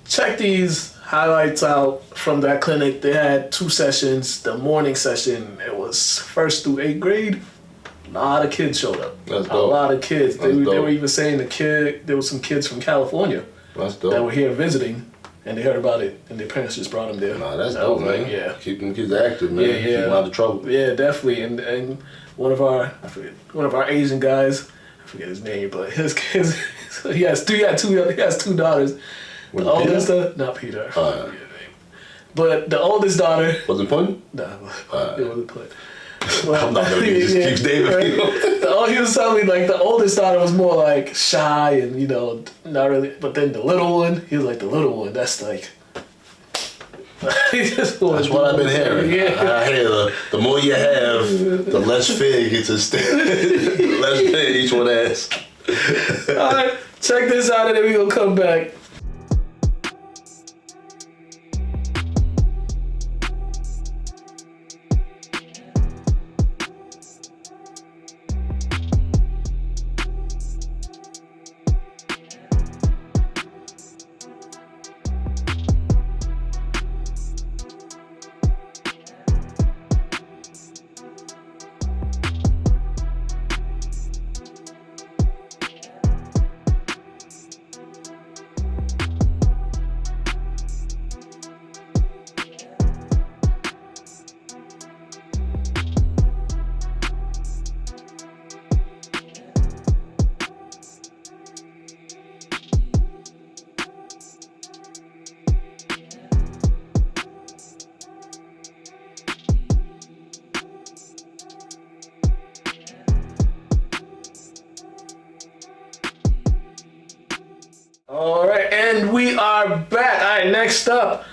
Check these highlights out from that clinic. They had 2 sessions. The morning session, it was 1st through 8th grade. A lot of kids showed up. That's dope. A lot of kids. They dope. were even saying there was some kids from California That's dope. that were here visiting, and they heard about it, and their parents just brought them there. Nah, that's dope, man. Like, yeah. Keep them kids active, man. Yeah. Keep them out of trouble. Yeah, definitely. And one of our Asian guys, I forget his name, but his kids, so he has two daughters. Was The it oldest, Peter? not Peter. I forget his name. But the oldest daughter. Was it fun? Nah, it wasn't put. I'm not gonna be just keeps David. Right? He was telling me the oldest daughter was more shy and not really. But then the little one, he was like the little one. That's like. That's what I've been hearing. Yeah. I hear the more you have, the less fear you get to stay. The less fear each one has. All right, check this out, and then we gonna come back. All right, and we are back. All right, next up.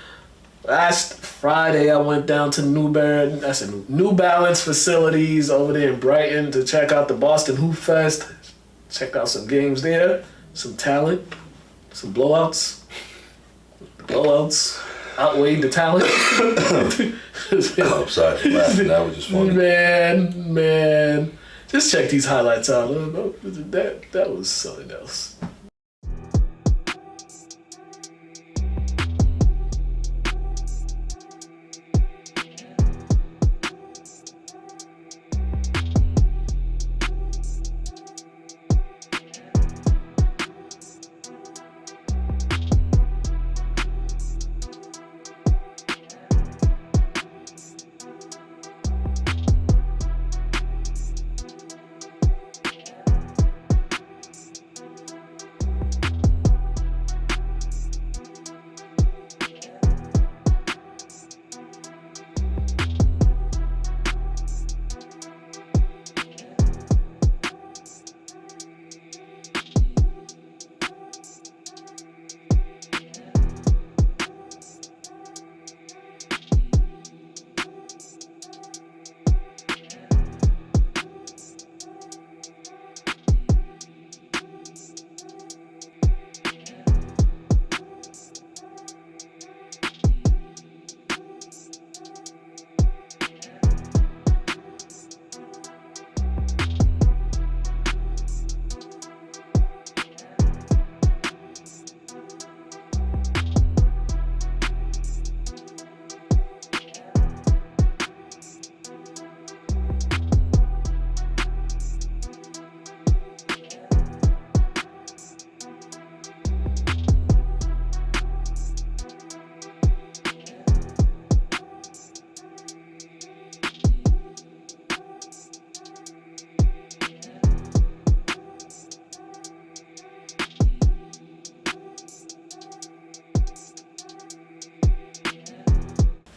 Last Friday, I went down to New Balance facilities over there in Brighton to check out the Boston Hoop Fest. Check out some games there, some talent, some blowouts. The blowouts outweighed the talent. I'm sorry for laughing. That was just funny. Man. Just check these highlights out. That was something else.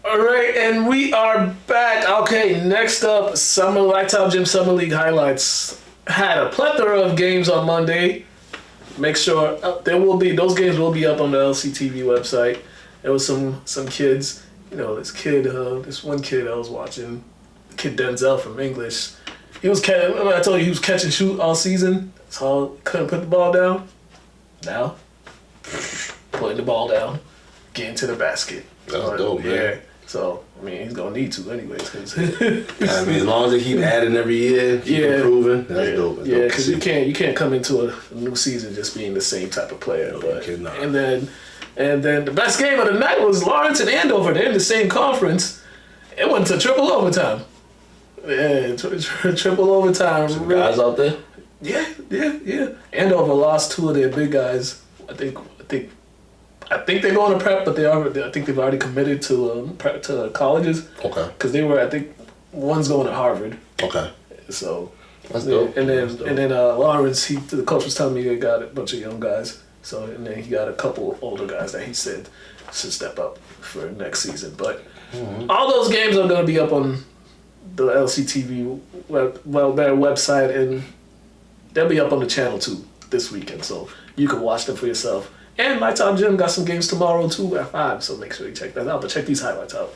All right, and we are back. Okay, next up, Lifetime Gym Summer League highlights. Had a plethora of games on Monday. Make sure those games will be up on the LCTV website. There was some kids, this one kid I was watching, kid Denzel from English. Remember I told you he was catch and shoot all season. So couldn't put the ball down. Now, putting the ball down, getting to the basket. That's dope, man. Yeah. So, I mean, he's going to need to anyways. Cause as long as they keep adding every year, keep improving, that's dope. That's dope because you can't come into a new season just being the same type of player. No, but you cannot. And then the best game of the night was Lawrence and Andover. They're in the same conference. It went to triple overtime. Yeah, triple overtime. Some guys out there? Yeah. Andover lost two of their big guys. I think they're going to prep, but I think they've already committed to colleges. Okay. Because I think one's going to Harvard. Okay. So that's dope. And then Lawrence, the coach was telling me they got a bunch of young guys. So and then he got a couple older guys that he said should step up for next season. But all those games are going to be up on the LCTV their website, and they'll be up on the channel too this weekend. So you can watch them for yourself. And Lifetime Gym got some games tomorrow too at 5, so make sure you check that out. But check these highlights out.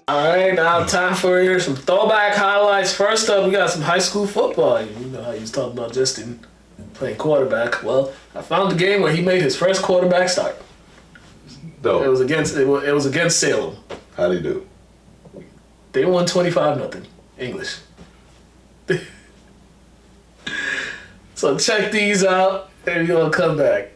All right, now time for some throwback highlights. First up, we got some high school football. You know how you was talking about Justin playing quarterback. Well, I found the game where he made his first quarterback start. Dope. It was against Salem. How'd he do? They won 25-0. English. So check these out, and you're gonna come back.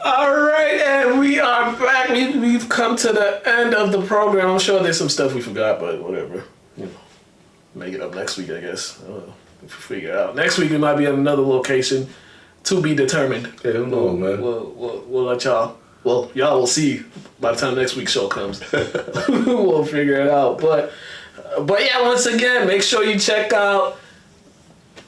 All right, and we are back. We've come to the end of the program. I'm sure there's some stuff we forgot, but whatever. You know, make it up next week, I guess. I don't know. If we figure it out. Next week we might be at another location to be determined. Yeah, who knows, man? We'll let y'all. Well, y'all will see by the time next week's show comes. We'll figure it out. But yeah, once again, make sure you check out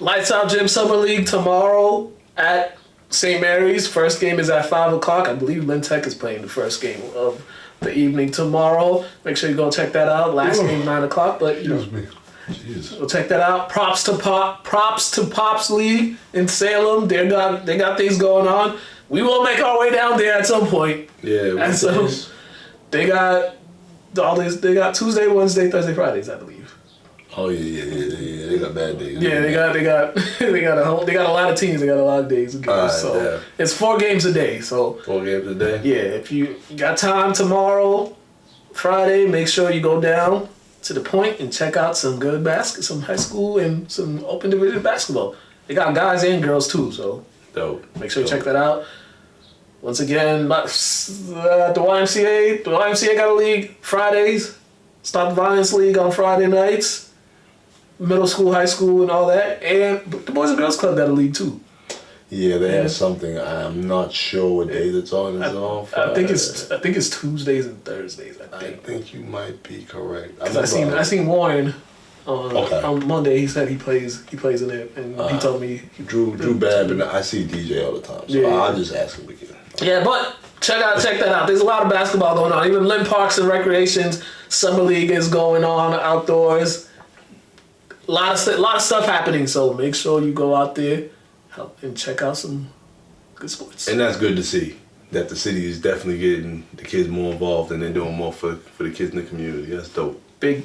Lights Out Gym Summer League tomorrow at St. Mary's. First game is at 5 o'clock. I believe Lynn Tech is playing the first game of the evening tomorrow. Make sure you go check that out. Last game 9 o'clock. But you know, Jeez. we'll check that out. Props to Pops League in Salem. They got things going on. We will make our way down there at some point. Yeah. And so they got all these. They got Tuesday, Wednesday, Thursday, Fridays, I believe. Oh yeah. They got bad days. Yeah, they got a lot of teams. They got a lot of days. So it's 4 games a day. So 4 games a day. yeah, if you got time tomorrow, Friday, make sure you go down to the point and check out some good some high school and some open division basketball. They got guys and girls too. So Dope. make sure you check that out. Once again, the YMCA got a league Fridays. Stop Violence League on Friday nights. Middle school, high school, and all that. And the Boys and Girls Club got a league too. Yeah, they have something. I'm not sure what day it's on. It's on Friday. I think it's Tuesdays and Thursdays. I think you might be correct. Because I seen Warren on Monday. He said he plays in it, and he told me Drew Babb, and I see DJ all the time. So I'll just ask him again. Yeah, but check that out. There's a lot of basketball going on. Even Lynn Parks and Recreation's Summer League is going on outdoors. A lot of stuff happening. So make sure you go out there and check out some good sports. And that's good to see that the city is definitely getting the kids more involved and they're doing more for the kids in the community. That's dope. Big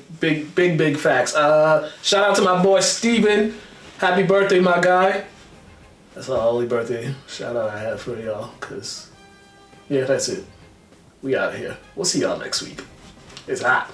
facts. Shout out to my boy Steven. Happy birthday, my guy. That's our only birthday shout out I have for y'all. Cause yeah, that's it. We out of here. We'll see y'all next week. It's hot.